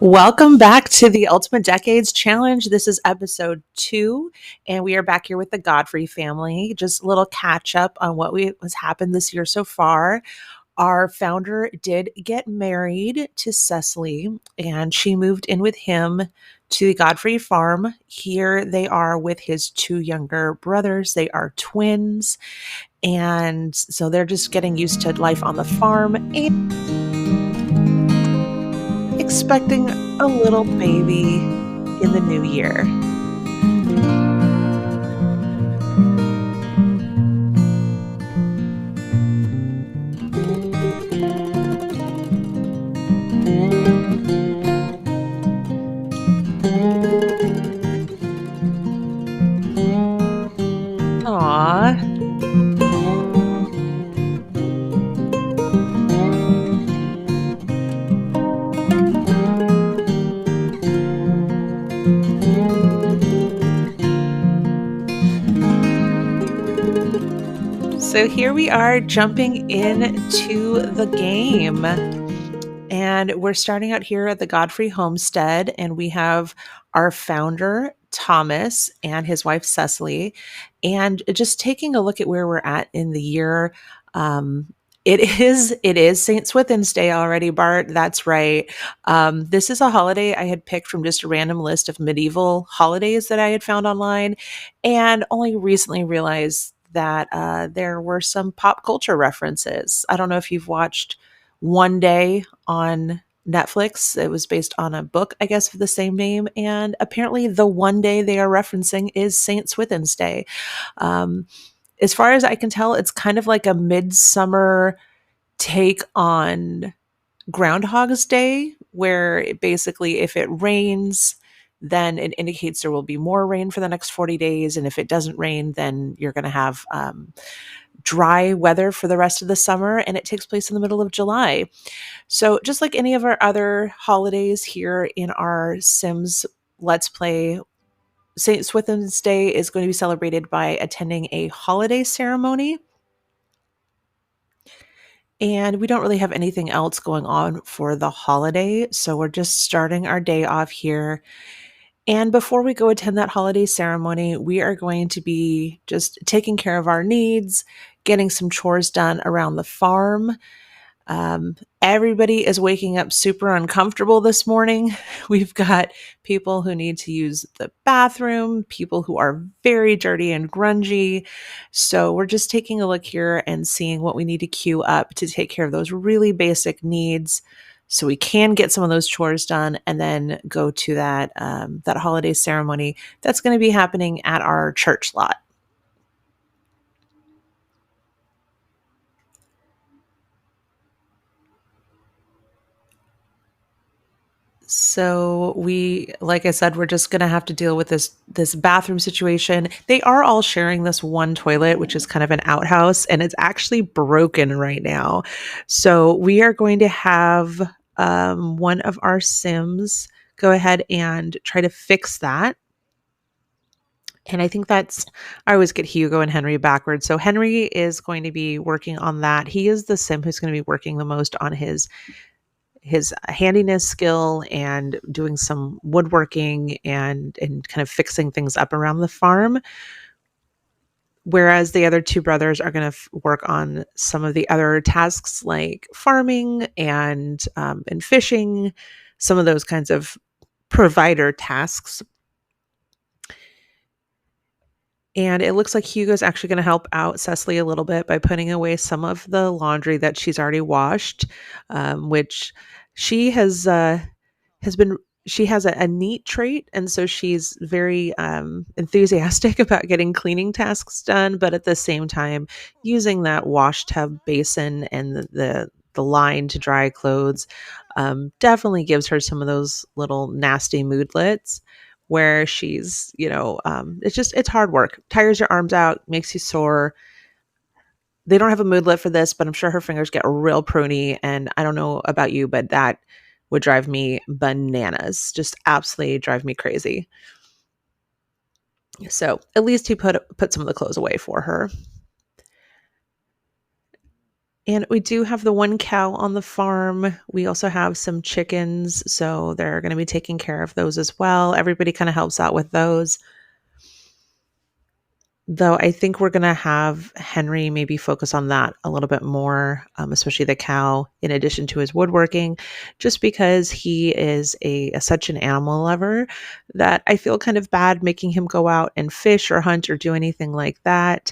Welcome back to the Ultimate Decades Challenge. This is episode 2, and we are back here with the Godfrey family. Just a little catch up on has happened this year so far. Our founder did get married to Cecily, and she moved in with him to the Godfrey farm. Here they are with his 2 younger brothers. They are twins, and so they're just getting used to life on the farm and expecting a little baby in the new year. Aww. So here we are jumping into the game. And we're starting out here at the Godfrey homestead, and we have our founder, Thomas, and his wife, Cecily. And just taking a look at where we're at in the year, it is St. Swithin's Day already, Bart. That's right. This is a holiday I had picked from just a random list of medieval holidays that I had found online, and only recently realized that there were some pop culture references. I don't know if you've watched One Day on Netflix. It was based on a book, I guess, of the same name. And apparently, the one day they are referencing is St. Swithin's Day. Um, as far as I can tell, it's kind of like a midsummer take on Groundhog's Day, where basically, if it rains, then it indicates there will be more rain for the next 40 days. And if it doesn't rain, then you're going to have dry weather for the rest of the summer. And it takes place in the middle of July. So just like any of our other holidays here in our Sims Let's Play, St. Swithin's Day is going to be celebrated by attending a holiday ceremony. And we don't really have anything else going on for the holiday. So we're just starting our day off here. And before we go attend that holiday ceremony, we are going to be just taking care of our needs, getting some chores done around the farm. Everybody is waking up super uncomfortable this morning. We've got people who need to use the bathroom, people who are very dirty and grungy. So we're just taking a look here and seeing what we need to queue up to take care of those really basic needs, so we can get some of those chores done and then go to that holiday ceremony that's going to be happening at our church lot. So like I said, we're just going to have to deal with this bathroom situation. They are all sharing this one toilet, which is kind of an outhouse, and it's actually broken right now. So we are going to have one of our Sims go ahead and try to fix that. And I think I always get Hugo and Henry backwards. So Henry is going to be working on that. He is the Sim who's going to be working the most on his handiness skill and doing some woodworking and kind of fixing things up around the farm. Whereas the other 2 brothers are going to work on some of the other tasks like farming and fishing, some of those kinds of provider tasks. And it looks like Hugo's actually going to help out Cecily a little bit by putting away some of the laundry that she's already washed, which she has been. She has a neat trait, and so she's very enthusiastic about getting cleaning tasks done. But at the same time, using that wash tub basin and the line to dry clothes definitely gives her some of those little nasty moodlets, where she's, it's hard work. Tires your arms out, makes you sore. They don't have a moodlet for this, but I'm sure her fingers get real pruny. And I don't know about you, but that would drive me bananas. Just absolutely drive me crazy. So at least he put some of the clothes away for her. And we do have the one cow on the farm. We also have some chickens, so they're going to be taking care of those as well. Everybody kind of helps out with those. Though I think we're going to have Henry maybe focus on that a little bit more, especially the cow, in addition to his woodworking, just because he is such an animal lover that I feel kind of bad making him go out and fish or hunt or do anything like that.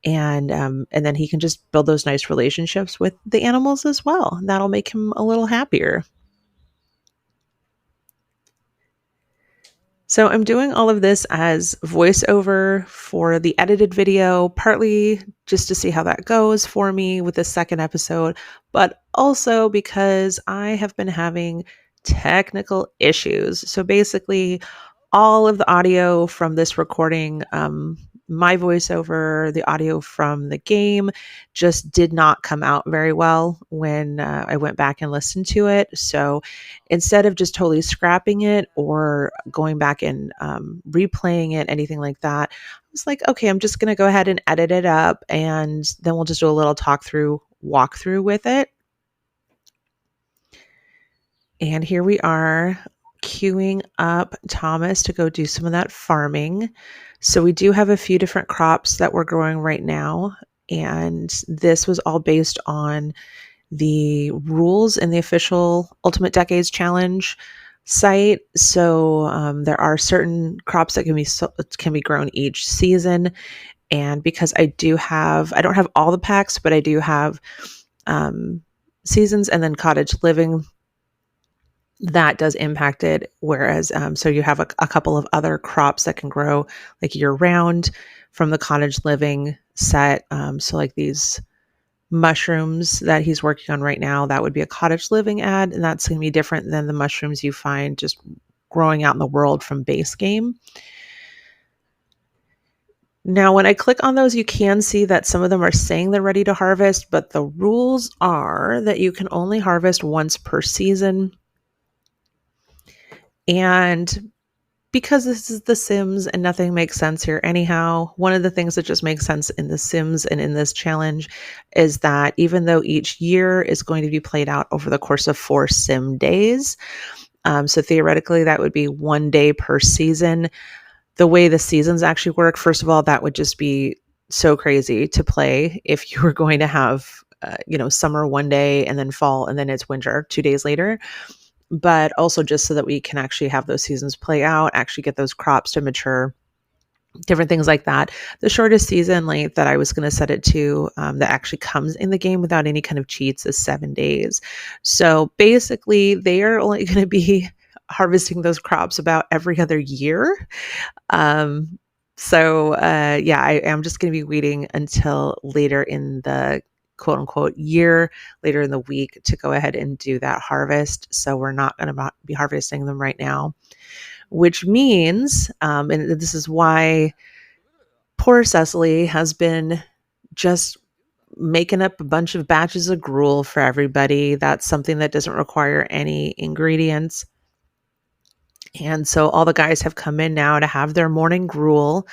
And then he can just build those nice relationships with the animals as well. That'll make him a little happier. So I'm doing all of this as voiceover for the edited video, partly just to see how that goes for me with the second episode, but also because I have been having technical issues. So basically, all of the audio from this recording, my voiceover, the audio from the game, just did not come out very well when I went back and listened to it. So instead of just totally scrapping it or going back and replaying it, anything like that, I was like, okay, I'm just going to go ahead and edit it up, and then we'll just do a little walkthrough with it. And here we are queuing up Thomas to go do some of that farming. So we do have a few different crops that we're growing right now. And this was all based on the rules in the official Ultimate Decades Challenge site. So there are certain crops that can be grown each season. And because I don't have all the packs, but I do have seasons and then cottage living, that does impact it. Whereas, so you have a couple of other crops that can grow like year round from the cottage living set. So like these mushrooms that he's working on right now, that would be a cottage living ad. And that's going to be different than the mushrooms you find just growing out in the world from base game. Now, when I click on those, you can see that some of them are saying they're ready to harvest, but the rules are that you can only harvest once per season. And because this is The Sims and nothing makes sense here anyhow, one of the things that just makes sense in The Sims and in this challenge is that even though each year is going to be played out over the course of 4 Sim days, so theoretically that would be 1 day per season. The way the seasons actually work, first of all, that would just be so crazy to play if you were going to have, summer 1 day and then fall and then it's winter 2 days later. But also just so that we can actually have those seasons play out, actually get those crops to mature, different things like that. The shortest season length that I was going to set it to that actually comes in the game without any kind of cheats is 7 days. So basically, they are only going to be harvesting those crops about every other year. I am just going to be waiting until later in the quote unquote year, later in the week, to go ahead and do that harvest. So we're not going to be harvesting them right now, which means, and this is why poor Cecily has been just making up a bunch of batches of gruel for everybody. That's something that doesn't require any ingredients. And so all the guys have come in now to have their morning gruel,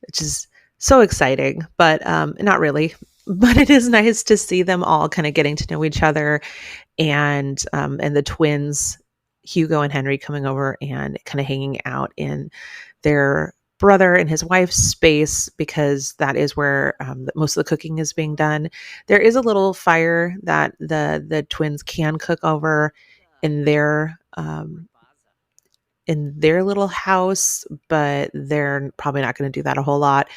which is so exciting, but not really. But it is nice to see them all kind of getting to know each other, and the twins, Hugo and Henry, coming over and kind of hanging out in their brother and his wife's space, because that is where most of the cooking is being done. There is a little fire that the twins can cook over in their little house, but they're probably not going to do that a whole lot.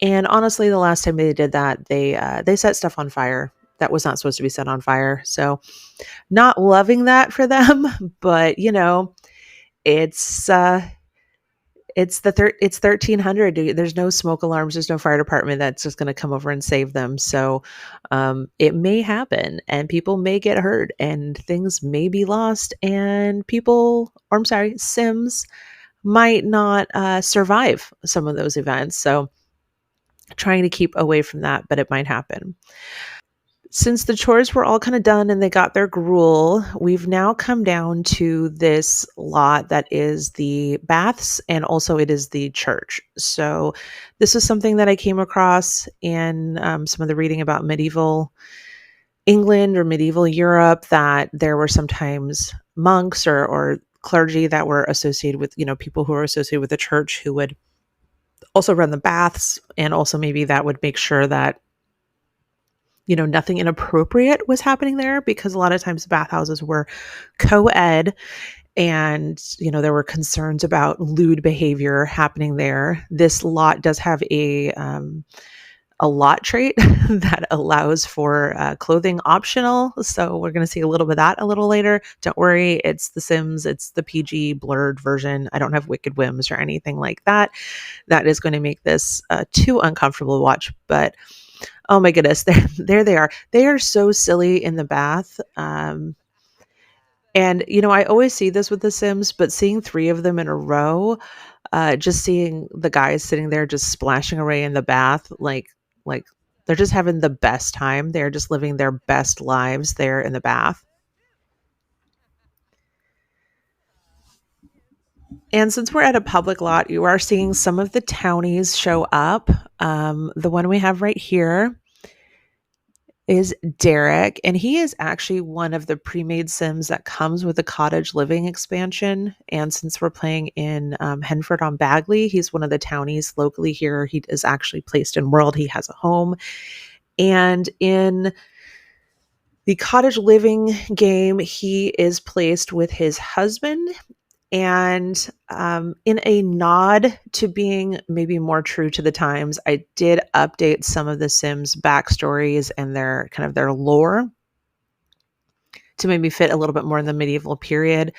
And honestly, the last time they did that, they set stuff on fire that was not supposed to be set on fire. So not loving that for them, but it's it's 1300. There's no smoke alarms. There's no fire department that's just going to come over and save them. So it may happen, and people may get hurt, and things may be lost, and Sims might not survive some of those events. So trying to keep away from that, but it might happen. Since the chores were all kind of done and they got their gruel, we've now come down to this lot that is the baths, and also it is the church. So this is something that I came across in some of the reading about medieval England or medieval Europe, that there were sometimes monks or clergy that were associated with, people who were associated with the church who would also run the baths, and also maybe that would make sure that nothing inappropriate was happening there, because a lot of times bathhouses were co-ed, and there were concerns about lewd behavior happening there. This lot does have a lot trait that allows for clothing optional. So we're going to see a little bit of that a little later. Don't worry, it's The Sims. It's the PG blurred version. I don't have wicked whims or anything like that. That is going to make this too uncomfortable to watch. But oh my goodness, there they are. They are so silly in the bath. And I always see this with The Sims, but seeing three of them in a row, just seeing the guys sitting there just splashing away in the bath, like they're just having the best time. They're just living their best lives there in the bath. And since we're at a public lot, you are seeing some of the townies show up. The one we have right here is Derek, and he is actually one of the pre-made Sims that comes with the cottage living expansion. And since we're playing in Henford on Bagley, he's one of the townies locally here. He is actually placed in World. He has a home. And in the cottage living game, he is placed with his husband. And in a nod to being maybe more true to the times, I did update some of the Sims backstories and their kind of their lore to maybe fit a little bit more in the medieval period.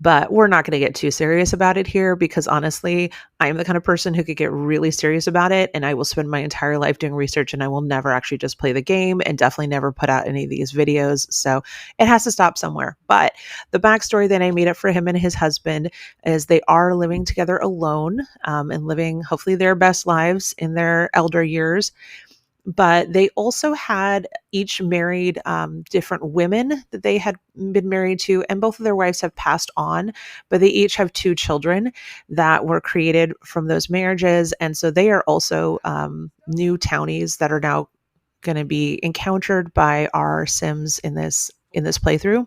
But we're not going to get too serious about it here, because honestly, I am the kind of person who could get really serious about it, and I will spend my entire life doing research, and I will never actually just play the game, and definitely never put out any of these videos. So it has to stop somewhere. But the backstory that I made up for him and his husband is they are living together alone, and living hopefully their best lives in their elder years. But they also had each married different women that they had been married to, and both of their wives have passed on, but they each have two children that were created from those marriages. And so they are also new townies that are now going to be encountered by our Sims in this playthrough.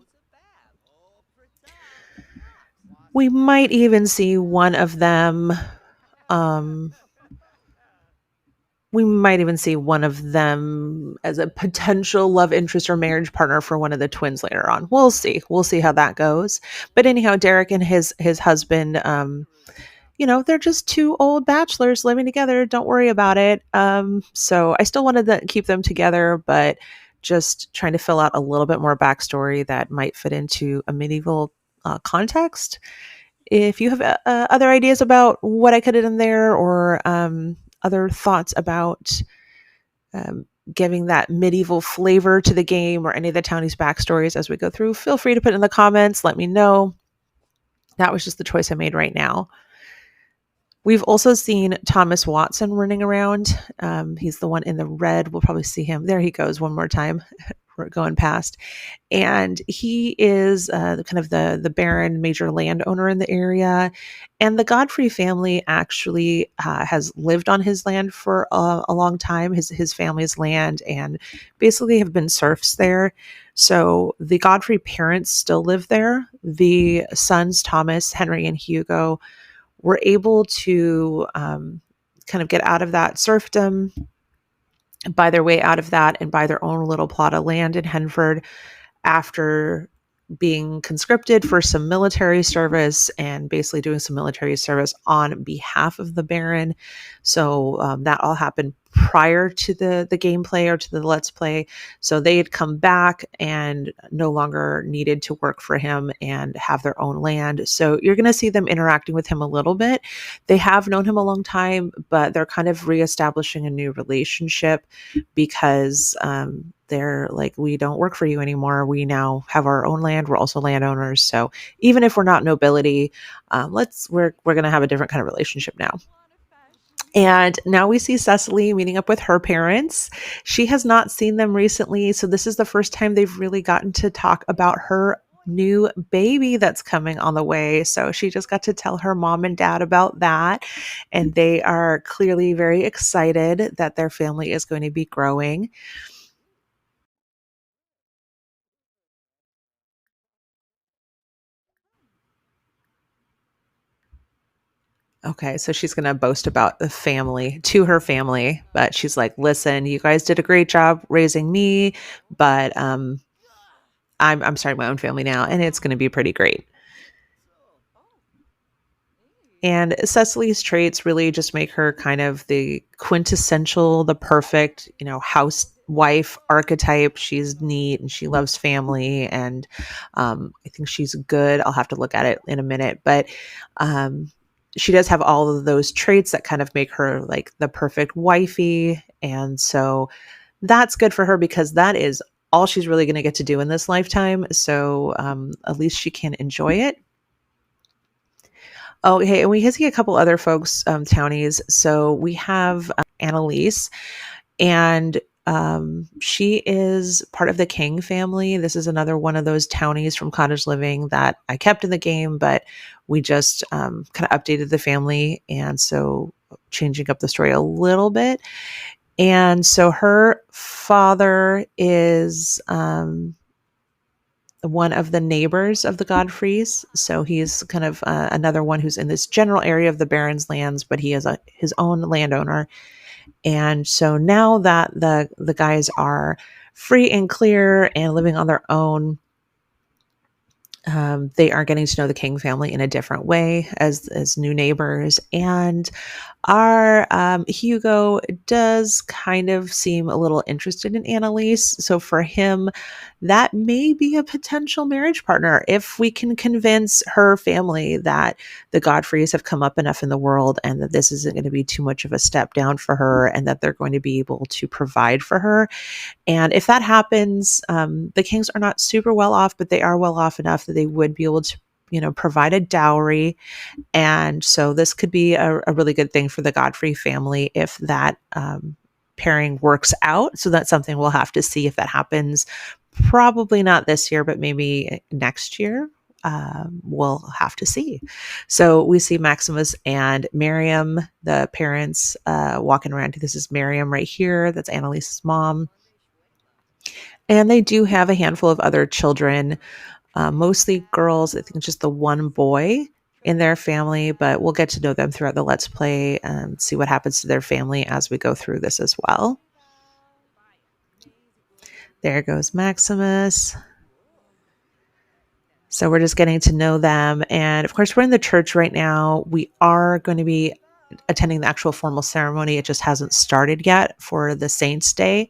We might even see one of them. Um, we might even see one of them as a potential love interest or marriage partner for one of the twins later on. We'll see. We'll see how that goes. But anyhow, Derek and his husband, they're just two old bachelors living together. Don't worry about it. So I still wanted to keep them together, but just trying to fill out a little bit more backstory that might fit into a medieval context. If you have other ideas about what I could have done there, or other thoughts about giving that medieval flavor to the game, or any of the townies' backstories as we go through, feel free to put in the comments. Let me know. That was just the choice I made right now. We've also seen Thomas Watson running around. He's the one in the red. We'll probably see him. There he goes one more time. We're going past. And he is kind of the baron, major landowner in the area. And the Godfrey family actually has lived on his land for a long time, his family's land, and basically have been serfs there. So the Godfrey parents still live there. The sons, Thomas, Henry, and Hugo, were able to kind of get out of that serfdom, buy their way out of that, and buy their own little plot of land in Henford after being conscripted for some military service, and basically doing some military service on behalf of the Baron. So that all happened prior to the gameplay, or to the Let's Play. So they had come back and no longer needed to work for him and have their own land. So you're going to see them interacting with him a little bit. They have known him a long time, but they're kind of reestablishing a new relationship, because they're like, we don't work for you anymore. We now have our own land. We're also landowners. So even if we're not nobility, we're going to have a different kind of relationship now. And now we see Cecily meeting up with her parents. She has not seen them recently, so this is the first time they've really gotten to talk about her new baby that's coming on the way. So she just got to tell her mom and dad about that, and they are clearly very excited that their family is going to be growing. Okay, so she's going to boast about the family to her family, but she's like, "Listen, you guys did a great job raising me, but I'm starting my own family now, and it's going to be pretty great." And Cecily's traits really just make her kind of the quintessential, the perfect, housewife archetype. She's neat and she loves family. And I think she's good. I'll have to look at it in a minute. But she does have all of those traits that kind of make her like the perfect wifey. And so that's good for her because that is all she's really going to get to do in this lifetime. So at least she can enjoy it. Oh, okay, and we see a couple other folks, townies. So we have Annalise, and she is part of the King family. This is another one of those townies from Cottage Living that I kept in the game, but we just kind of updated the family, and so changing up the story a little bit. And so her father is one of the neighbors of the Godfreys. So he's kind of another one who's in this general area of the Baron's lands, but he is his own landowner. And so now that the guys are free and clear and living on their own, they are getting to know the King family in a different way as new neighbors. And our Hugo does kind of seem a little interested in Annalise. So for him, that may be a potential marriage partner if we can convince her family that the Godfreys have come up enough in the world and that this isn't going to be too much of a step down for her and that they're going to be able to provide for her. And if that happens, the Kings are not super well off, but they are well off enough that they would be able to, provide a dowry. And so this could be a really good thing for the Godfrey family if that pairing works out. So that's something we'll have to see if that happens. Probably not this year, but maybe next year. We'll have to see. So we see Maximus and Miriam, the parents, walking around. This is Miriam right here. That's Annalise's mom. And they do have a handful of other children, mostly girls. I think just the one boy in their family, but we'll get to know them throughout the Let's Play and see what happens to their family as we go through this as well. There goes Maximus. So we're just getting to know them. And of course, we're in the church right now. We are going to be attending the actual formal ceremony. It just hasn't started yet for the Saints' Day.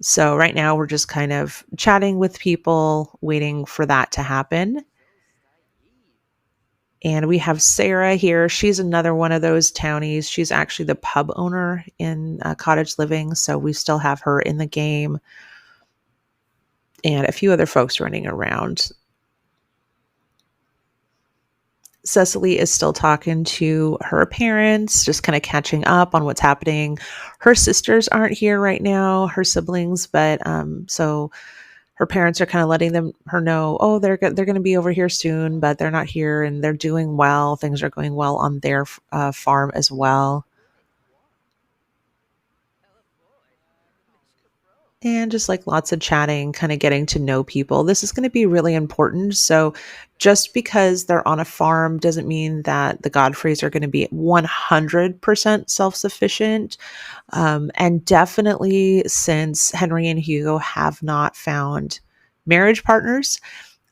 So right now we're just kind of chatting with people, waiting for that to happen. And we have Sarah here. She's another one of those townies. She's actually the pub owner in Cottage Living. So we still have her in the game. And a few other folks running around. Cecily is still talking to her parents, just kind of catching up on what's happening. Her sisters aren't here right now, her siblings, but so her parents are kind of letting her know, oh, they're going to be over here soon, but they're not here and they're doing well. Things are going well on their farm as well. And just like lots of chatting, kind of getting to know people. This is going to be really important. So, just because they're on a farm doesn't mean that the Godfreys are going to be 100% self sufficient. And definitely, since Henry and Hugo have not found marriage partners,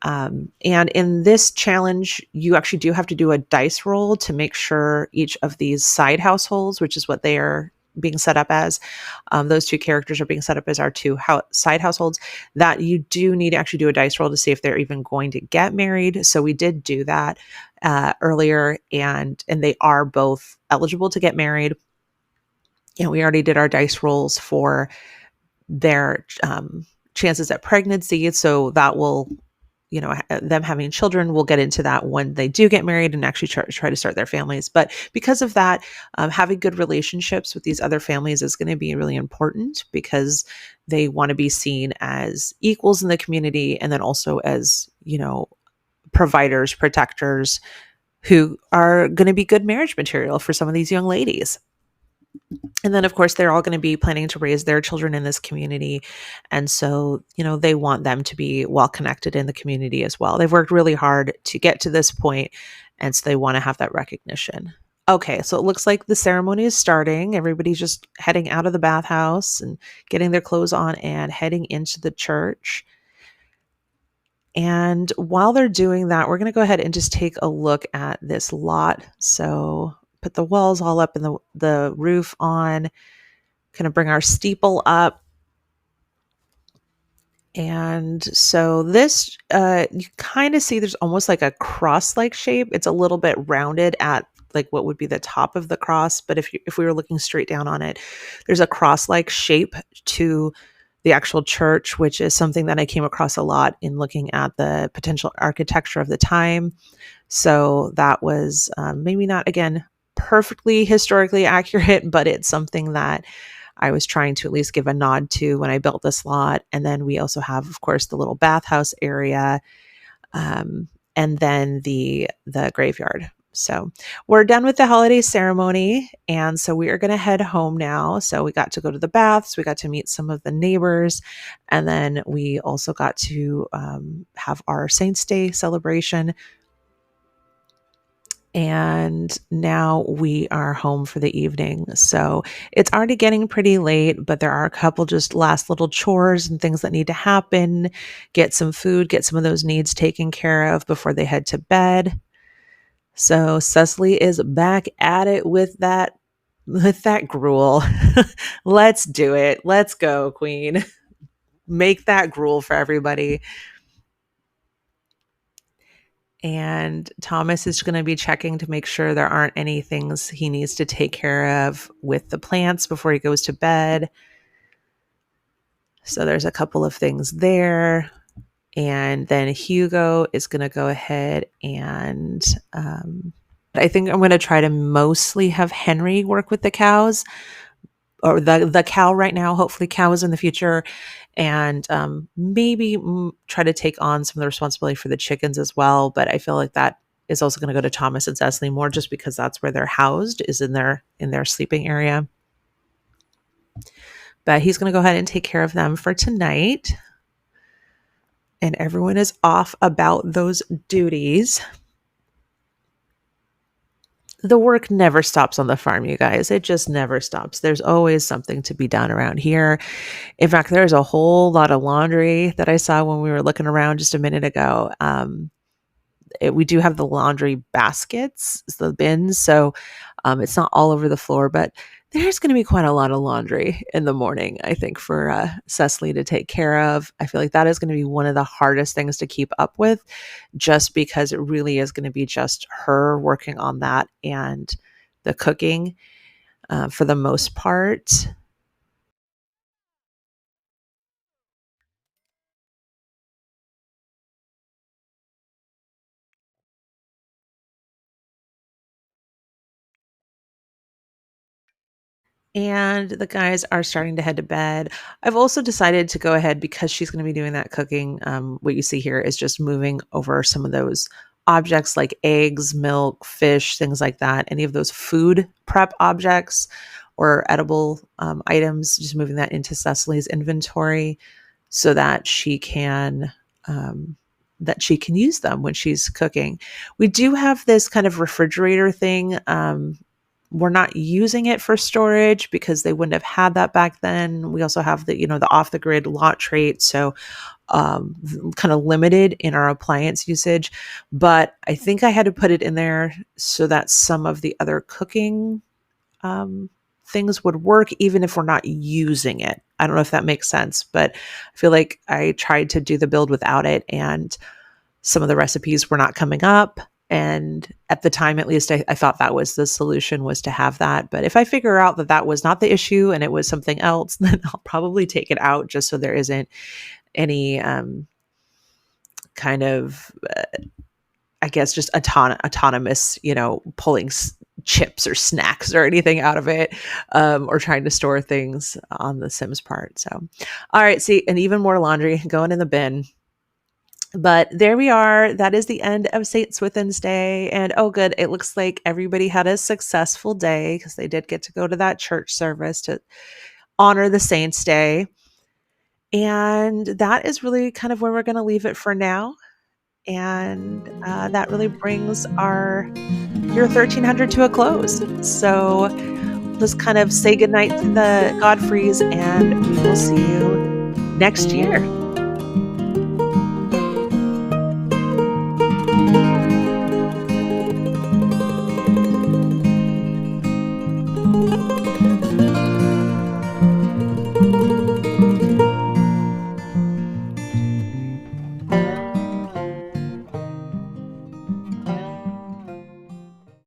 and in this challenge, you actually do have to do a dice roll to make sure each of these side households, which is what they are being set up as, those two characters are being set up as our two side households, that you do need to actually do a dice roll to see if they're even going to get married. So we did do that earlier, and they are both eligible to get married. And we already did our dice rolls for their chances at pregnancy. So that will, them having children, we'll get into that when they do get married and actually try to start their families. But because of that, having good relationships with these other families is going to be really important because they want to be seen as equals in the community and then also as, providers, protectors who are going to be good marriage material for some of these young ladies. And then, of course, they're all going to be planning to raise their children in this community. And so, they want them to be well connected in the community as well. They've worked really hard to get to this point, and so they want to have that recognition. Okay, so it looks like the ceremony is starting. Everybody's just heading out of the bathhouse and getting their clothes on and heading into the church. And while they're doing that, we're going to go ahead and just take a look at this lot. So put the walls all up and the roof on, kind of bring our steeple up. And so this, you kind of see there's almost like a cross-like shape. It's a little bit rounded at like what would be the top of the cross, but if we were looking straight down on it, there's a cross-like shape to the actual church, which is something that I came across a lot in looking at the potential architecture of the time. So that was maybe not, again, perfectly historically accurate, but it's something that I was trying to at least give a nod to when I built this lot. And then we also have, of course, the little bathhouse area, um, and then the graveyard. So we're done with the holiday ceremony, and so we are going to head home now. So we got to go to the baths, we got to meet some of the neighbors, and then we also got to have our Saints Day celebration. And now we are home for the evening. So it's already getting pretty late, but there are a couple just last little chores and things that need to happen. Get some food, get some of those needs taken care of before they head to bed. So Cecily is back at it with that gruel. Let's do it. Let's go, Queen. Make that gruel for everybody. And Thomas is going to be checking to make sure there aren't any things he needs to take care of with the plants before he goes to bed. So there's a couple of things there. And then Hugo is going to go ahead and I think I'm going to try to mostly have Henry work with the cows, or the cow right now, hopefully cows in the future, and maybe try to take on some of the responsibility for the chickens as well. But I feel like that is also going to go to Thomas and Cecily more, just because that's where they're housed, is in their sleeping area. But he's going to go ahead and take care of them for tonight, and everyone is off about those duties. The work never stops on the farm, you guys. It just never stops. There's always something to be done around here. In fact, there's a whole lot of laundry that I saw when we were looking around just a minute ago. We do have the laundry baskets, the bins, so it's not all over the floor, but there's going to be quite a lot of laundry in the morning, I think, for Cecily to take care of. I feel like that is going to be one of the hardest things to keep up with, just because it really is going to be just her working on that and the cooking for the most part. And the guys are starting to head to bed. I've also decided to go ahead, because she's going to be doing that cooking. What you see here is just moving over some of those objects like eggs, milk, fish, things like that. Any of those food prep objects or edible items, just moving that into Cecily's inventory so that she can use them when she's cooking. We do have this kind of refrigerator thing. We're not using it for storage because they wouldn't have had that back then. We also have the off the grid lot trait. So kind of limited in our appliance usage, but I think I had to put it in there so that some of the other cooking things would work, even if we're not using it. I don't know if that makes sense, but I feel like I tried to do the build without it, and some of the recipes were not coming up. And at the time, at least, I thought that was the solution, was to have that. But if I figure out that that was not the issue and it was something else, then I'll probably take it out, just so there isn't any kind of, I guess, just autonomous, pulling chips or snacks or anything out of it, or trying to store things on the Sims part. So, all right, see, and even more laundry going in the bin. But there we are. That is the end of St. Swithin's Day. And oh, good. It looks like everybody had a successful day, because they did get to go to that church service to honor the Saints' Day. And that is really kind of where we're going to leave it for now. And that really brings our year 1300 to a close. So let's kind of say goodnight to the Godfreys, and we will see you next year.